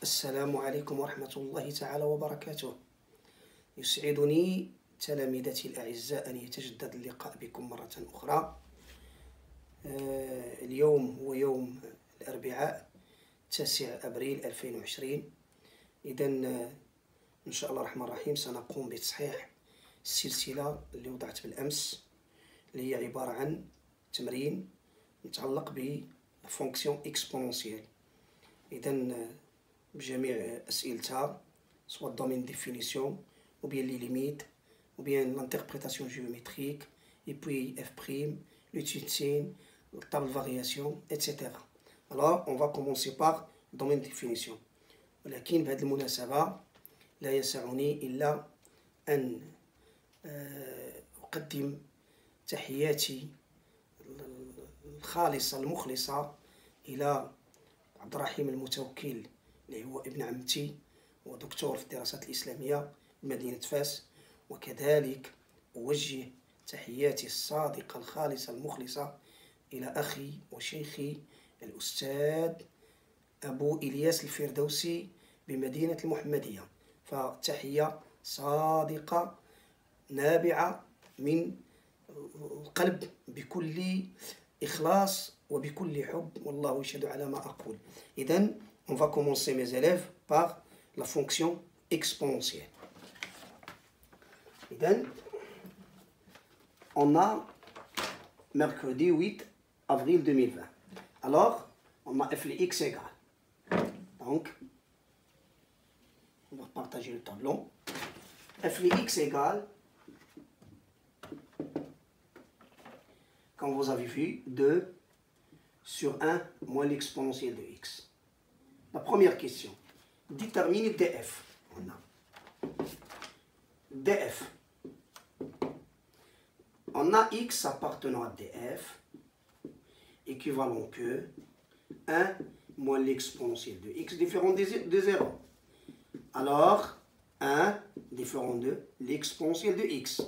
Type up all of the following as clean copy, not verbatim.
السلام عليكم ورحمة الله تعالى وبركاته. يسعدني تلاميذتي الأعزاء أن يتجدد اللقاء بكم مرة أخرى. اليوم هو يوم الأربعاء 9 أبريل 2020. إذن إن شاء الله الرحمن الرحيم سنقوم بتصحيح السلسلة اللي وضعت بالأمس، اللي هي عبارة عن تمرين متعلق بفونكسيون إكسبونونسيال. إذن بجميع أسئلتها، سواء الدومين ديفينيسيون ou bien les limites ou bien l'interprétation géométrique et puis f', l'étude signe, la table de variation, etc. Alors on va commencer par domaine définition. ولكن بهذه المناسبة لا يسعني إلا أن أقدم تحياتي الخالصة المخلصة إلى عبد الرحيم المتوكل، اللي هو ابن عمتي ودكتور في الدراسات الإسلامية بمدينة فاس. وكذلك أوجه تحياتي الصادقة الخالصة المخلصة إلى أخي وشيخي الأستاذ أبو إلياس الفردوسي بمدينة المحمدية. فتحية صادقة نابعة من القلب بكل إخلاص وبكل حب، والله يشهد على ما أقول. إذن on va commencer mes élèves par la fonction exponentielle. إذن on a mercredi 8 avril 2020. Alors on a f de x égale. Donc on va partager le tableau. f de x égale, comme vous avez vu, 2 sur 1 moins l'exponentielle de x. La première question, détermine df. On a df. On a x appartenant à df équivalent que 1 moins l'exponentielle de x différent de 0. Alors, 1 différent de l'exponentielle de x.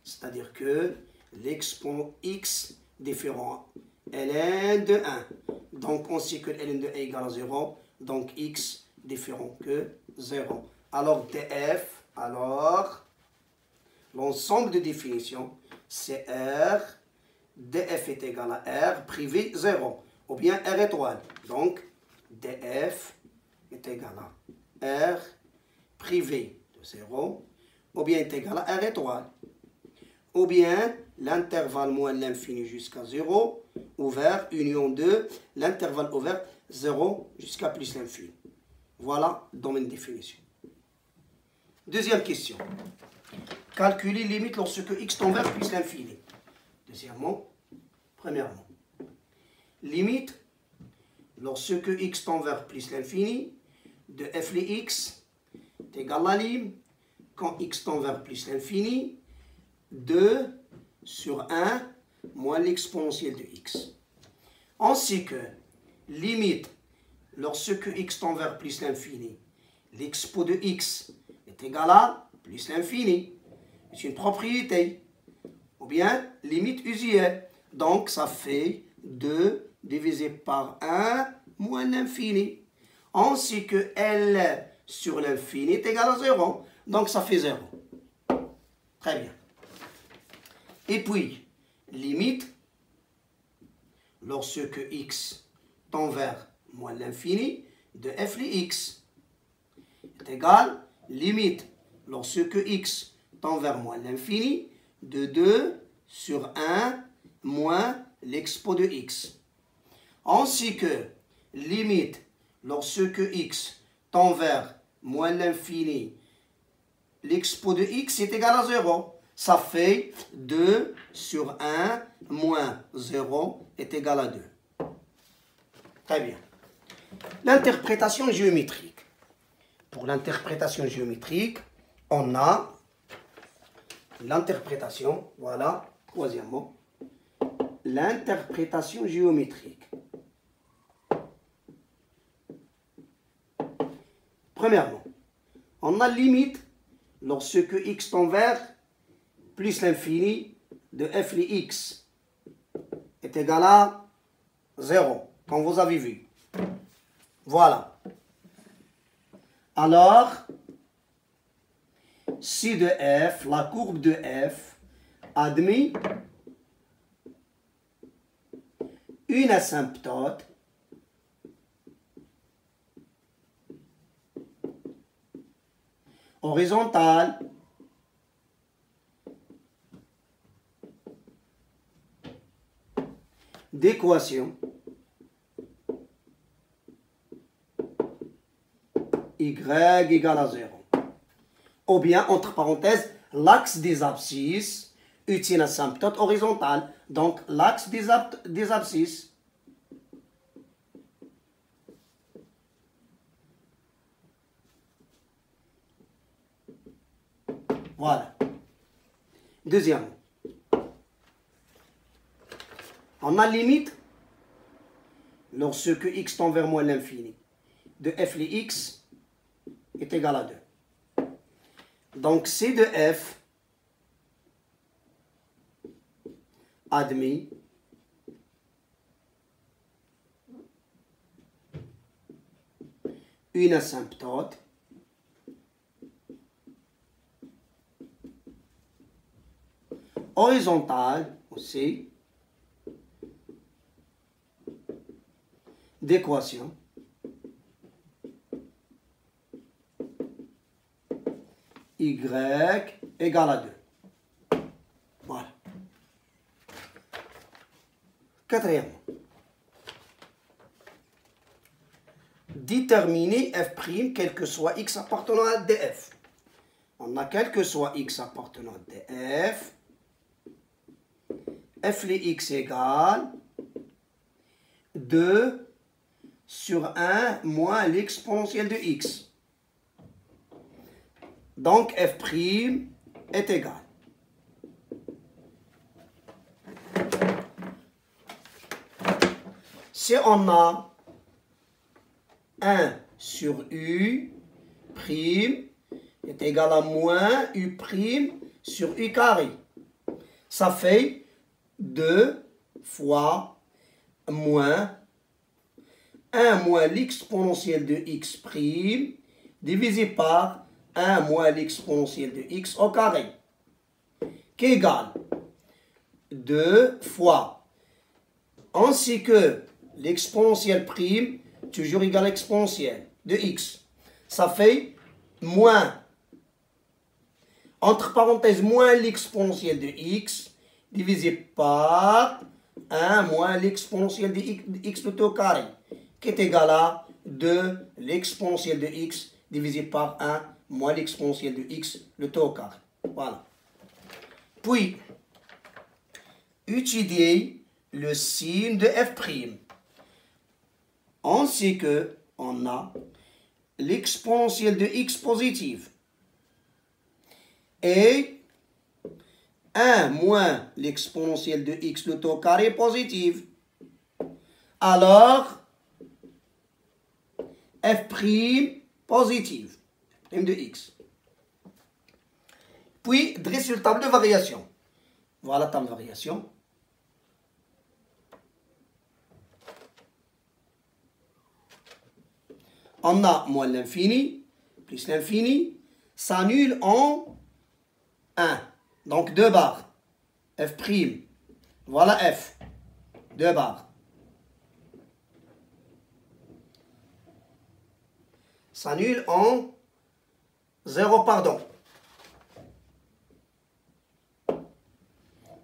C'est-à-dire que l'exponent x différent ln de 1. Donc, on sait que ln de 1 égale à 0. Donc, x différent que 0. Alors, df, l'ensemble de définition, c'est R. df est égal à R privé 0. Ou bien R étoile. Donc, df est égal à R privé de 0. Ou bien est égal à R étoile. Ou bien l'intervalle moins l'infini jusqu'à 0, ouvert, union 2, l'intervalle ouvert, 0 jusqu'à plus l'infini. Voilà le domaine de définition. Deuxième question. Calculer limite lorsque x tend vers plus l'infini. Deuxièmement. Premièrement. Limite lorsque x tend vers plus l'infini de f de x est égal à lim quand x tend vers plus l'infini 2 sur 1 moins l'exponentielle de x. Ainsi que limite lorsque x tend vers plus l'infini, l'expo de x est égal à plus l'infini. C'est une propriété. Ou bien limite usuelle. Donc ça fait 2 divisé par 1 moins l'infini. Ainsi que L sur l'infini est égal à 0. Donc ça fait 0. Très bien. Et puis, limite, lorsque x tend vers moins l'infini de f de x est égal, limite, lorsque x tend vers moins l'infini de 2 sur 1 moins l'expo de x. Ainsi que, limite, lorsque x tend vers moins l'infini, l'expo de x est égal à 0. Ça fait 2 sur 1 moins 0 est égal à 2. Très bien. L'interprétation géométrique. Pour l'interprétation géométrique, on a l'interprétation, voilà, troisièmement, l'interprétation géométrique. Premièrement, on a limite lorsque x tend vers plus l'infini de f de x est égal à 0, comme vous avez vu. Voilà. Alors, si de f, la courbe de f admet une asymptote horizontale d'équation y égale à 0. Ou bien, entre parenthèses, l'axe des abscisses est une asymptote horizontale. Donc, l'axe des abscisses voilà. Deuxièmement, on a limite lorsque x tend vers moins l'infini de f les x est égal à 2. Donc, C de f admet une asymptote horizontale aussi d'équation y égale à 2. Voilà. Quatrièmement, déterminer f', quel que soit x appartenant à df. On a quel que soit x appartenant à df, f les x égale 2 sur 1 moins l'exponentielle de x. Donc, f' est égal. Si on a 1 sur u' est égal à moins u' sur u carré. Ça fait 2 fois moins 1 moins l'exponentielle de x' divisé par 1 moins l'exponentielle de x au carré, qui égale 2 fois, ainsi que l'exponentielle prime, toujours égale à l'exponentielle de x. Ça fait moins, entre parenthèses, moins l'exponentielle de x, divisé par 1 moins l'exponentielle de x tout au carré, qui est égal à 2 l'exponentielle de x divisé par 1 moins l'exponentielle de x, le tout au carré. Voilà. Puis, étudier le signe de f'. On sait que on a l'exponentielle de x positive et 1 moins l'exponentielle de x, le tout au carré positive. Alors, f' positive, f' de x. Puis, dresse une table de variation. Voilà la table de variation. On a moins l'infini, plus l'infini, s'annule en 1. Donc 2 barres. F'. Voilà F. 2 barres. S'annule en 0, pardon.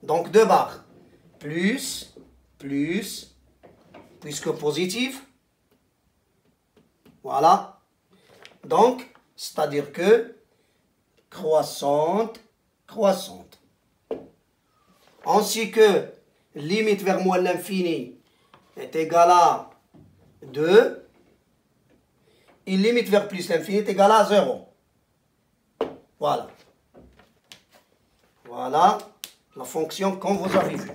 Donc 2 barres. Plus, puisque positif. Voilà. Donc, c'est-à-dire que croissante. Ainsi que limite vers moins l'infini est égale à 2. Et limite vers plus l'infini est égale à 0. Voilà. Voilà la fonction comme vous avez vu.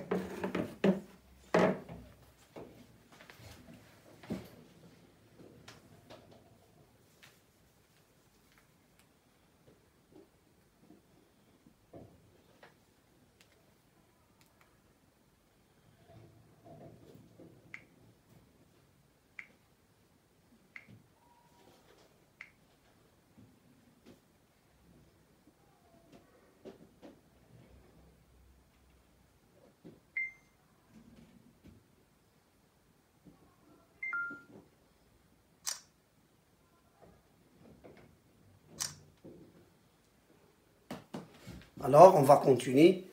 Alors, on va continuer.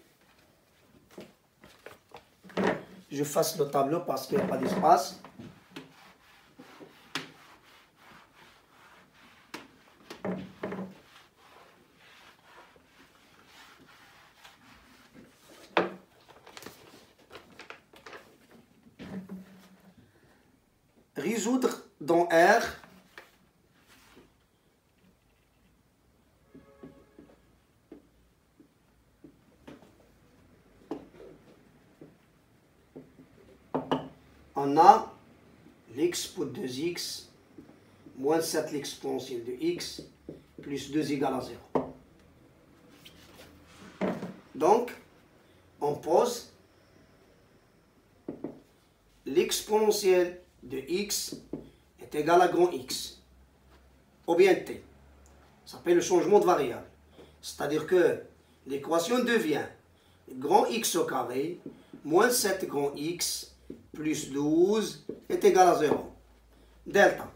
Je fasse le tableau parce qu'il n'y a pas d'espace. Résoudre dans R on a l'expo de 2x moins 7 l'exponentielle de x plus 2 égale à 0. Donc, on pose l'exponentielle de x est égal à grand X, ou bien t. Ça s'appelle le changement de variable. C'est-à-dire que l'équation devient grand X au carré moins 7 grand X plus 12 est égal à 0. Delta,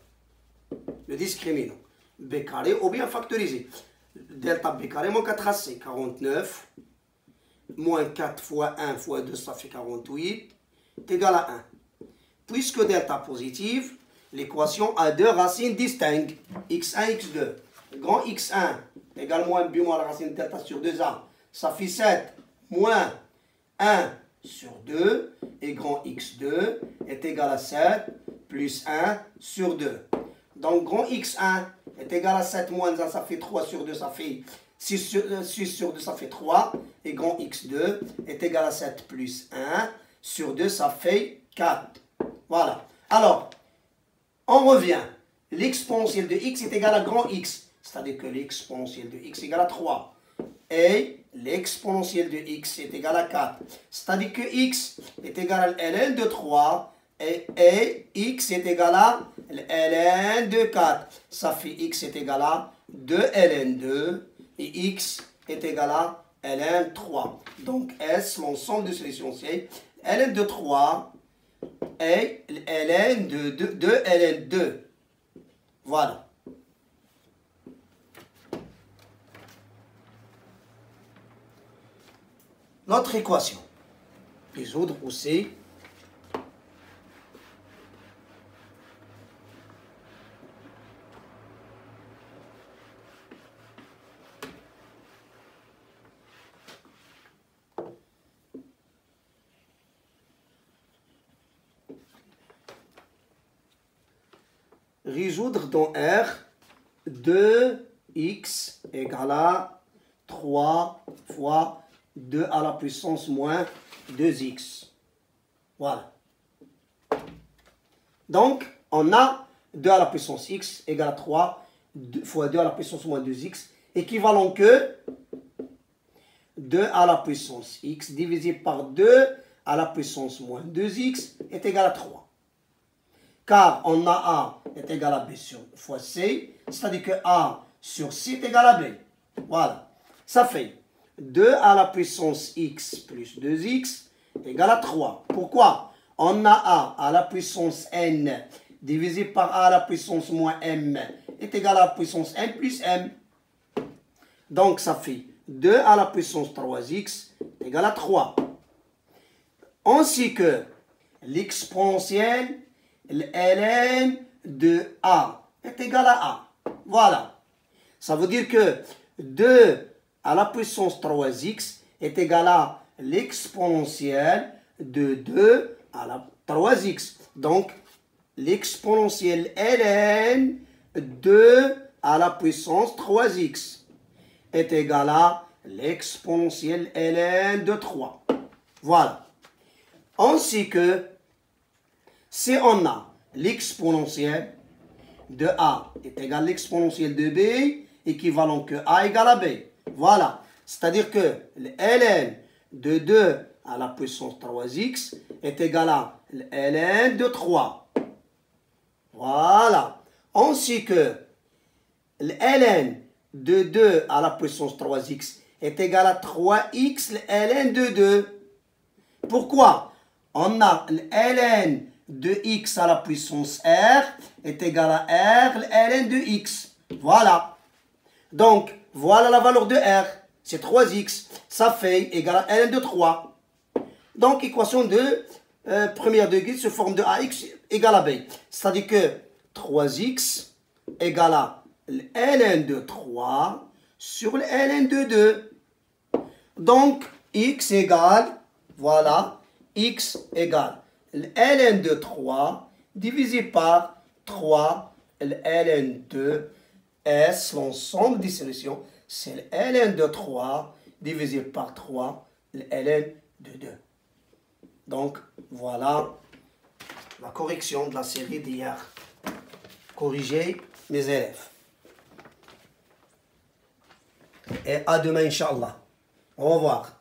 le discriminant, b carré ou bien factorisé. Delta b carré moins 4ac, 49, moins 4 fois 1 fois 2, ça fait 48, est égal à 1. Puisque delta positive, l'équation a deux racines distinctes, x1, x2. Grand x1 égale moins b moins la racine de delta sur 2a, ça fait 7 moins 1 sur 2, et grand x2 est égal à 7 plus 1 sur 2. Donc grand x1 est égal à 7 moins 1, ça fait 3 sur 2, ça fait 6 sur 2, ça fait 3. Et grand x2 est égal à 7 plus 1 sur 2, ça fait 4. Voilà. Alors, on revient. L'exponentielle de x est égal à grand x. C'est-à-dire que l'exponentielle de x est égal à 3. Et l'exponentielle de x est égal à 4. C'est-à-dire que x est égal à ln de 3 et x est égal à ln de 4. Ça fait x est égal à 2 ln 2 et x est égal à ln 3. Donc S, l'ensemble de ces essentiels, ln de 3 et ln de 2 ln 2. Voilà. Notre équation. Résoudre aussi. Résoudre dans R 2x égale à 3 fois 2 à la puissance moins 2x. Voilà. Donc, on a 2 à la puissance x égale à 3 fois 2 à la puissance moins 2x, équivalent que 2 à la puissance x divisé par 2 à la puissance moins 2x est égal à 3. Car on a A est égal à B fois C, c'est-à-dire que A sur C est égal à B. Voilà. Ça fait 2 à la puissance x plus 2x égale à 3. Pourquoi? On a A à la puissance n divisé par A à la puissance moins m est égal à la puissance n plus m. Donc ça fait 2 à la puissance 3x égale à 3. Ainsi que l'exponentielle ln de A est égal à A. Voilà. Ça veut dire que 2 à la puissance 3x est égal à l'exponentielle de 2 à la 3x. Donc, l'exponentielle ln 2 à la puissance 3x est égal à l'exponentielle ln de 3. Voilà. Ainsi que si on a l'exponentielle de A est égal à l'exponentielle de B, équivalent que A égale à B. Voilà. C'est-à-dire que ln de 2 à la puissance 3x est égal à ln de 3. Voilà. Ainsi que ln de 2 à la puissance 3x est égal à 3x ln de 2. Pourquoi? On a ln de x à la puissance r est égal à r ln de x. Voilà. Donc, voilà la valeur de r. c'est 3x. Ça fait égal à ln de 3. Donc, équation de première degré se forme de ax égale à b. C'est-à-dire que 3x égale à ln de 3 sur ln de 2. Donc, x égale, voilà, x égale ln de 3 divisé par 3 ln de S, l'ensemble des solutions, c'est ln de 3 divisé par 3 ln de 2. Donc, voilà la correction de la série d'hier. Corrigez mes élèves. Et à demain, Inch'Allah. Au revoir.